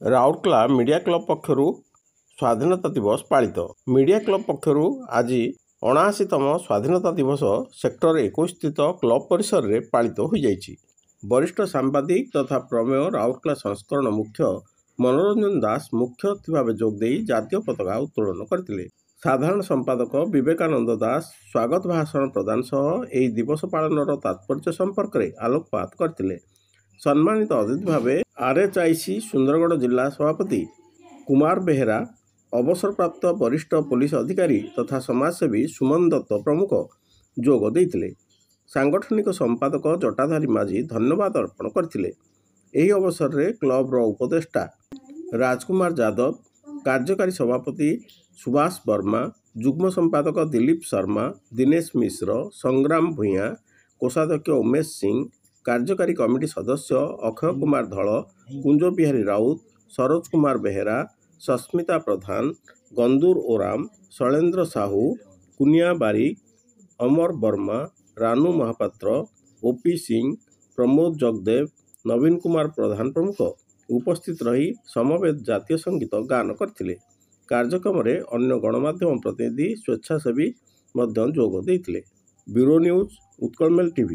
Rourkela media club ପକ୍ଷରୁ ସ୍ୱାଧୀନତା ଦିବସ ପାଳିତ। ମିଡ଼ିଆ କ୍ଲବ ପକ୍ଷରୁ ଆଜି 79ତମ ସ୍ୱାଧୀନତା ଦିବସ ସେକ୍ଟର 21 ସ୍ଥିତ କ୍ଲବ ପରିସରରେ ପାଳିତ ହୋଇଯାଇଛି। ବରିଷ୍ଠ ସାମ୍ବାଦିକ ତଥା ପ୍ରମେୟ ରାଉରକେଲା ସଂସ୍କରଣ ମୁଖ୍ୟ ମନୋରଞ୍ଜନ ଦାସ ମୁଖ୍ୟ ଅତିଥି ଭାବେ ଯୋଗଦେଇ ଜାତୀୟ ପତାକା ଉତ୍ତୋଳନ କରିଥିଲେ। ସାଧାରଣ ସମ୍ପାଦକ ବିବେକାନନ୍ଦ ଦାସ ସ୍ୱାଗତ ଭାଷଣ ପ୍ରଦାନ ସହ ଏହି ଦିବସ ପାଳନର ତାତ୍ପର୍ଯ୍ୟ ସମ୍ପର୍କରେ ଆଲୋକପାତ କରିଥିଲେ। ସମ୍ମାନିତ ଅତିଥି ଭାବେ RHIC ସୁନ୍ଦରଗଡ଼ ଜିଲ୍ଲା ସଭାପତି କୁମାର ବେହେରା, ଅବସରପ୍ରାପ୍ତ ବରିଷ୍ଠ ପୋଲିସ ଅଧିକାରୀ ତଥା ସମାଜସେବୀ ସୁମନ ଦତ୍ତ ପ୍ରମୁଖ ଯୋଗ ଦେଇଥିଲେ। ସାଂଗଠନିକ ସମ୍ପାଦକ ଜଟାଧାରୀ ମାଝୀ ଧନ୍ୟବାଦ ଅର୍ପଣ କରିଥିଲେ। ଏହି ଅବସରରେ କ୍ଲବର ଉପଦେଷ୍ଟା ରାଜକୁମାର ଯାଦବ, କାର୍ଯ୍ୟକାରୀ ସଭାପତି ସୁଭାଷ ବର୍ମା, ଯୁଗ୍ମ ସମ୍ପାଦକ ଦିଲ୍ଲୀପ ଶର୍ମା, ଦିନେଶ ମିଶ୍ର, ସଂଗ୍ରାମ ଭୂୟାଁ, କୋଷାଧ୍ୟକ୍ଷ ଉମେଶ ସିଂ, କାର୍ଯ୍ୟକାରୀ କମିଟି ସଦସ୍ୟ ଅକ୍ଷୟ କୁମାର ଧଳ, କୁଞ୍ଜ ବିହାରୀ ରାଉତ, ସରୋଜ କୁମାର ବେହେରା, ସସ୍ମିତା ପ୍ରଧାନ, ଗନ୍ଦୁର ଓରାମ, ଶୈଳେନ୍ଦ୍ର ସାହୁ, କୁନିଆ ବାରିକ, ଅମର ବର୍ମା, ରାନୁ ମହାପାତ୍ର, OP ସିଂ, ପ୍ରମୋଦ ଜଗଦେବ, ନବୀନ କୁମାର ପ୍ରଧାନ ପ୍ରମୁଖ ଉପସ୍ଥିତ ରହି ସମବେତ ଜାତୀୟ ସଙ୍ଗୀତ ଗାନ କରିଥିଲେ। କାର୍ଯ୍ୟକ୍ରମରେ ଅନ୍ୟ ଗଣମାଧ୍ୟମ ପ୍ରତିନିଧି, ସ୍ୱେଚ୍ଛାସେବୀ ମଧ୍ୟ ଯୋଗ ଦେଇଥିଲେ। Bureau news, Utkalmail TV।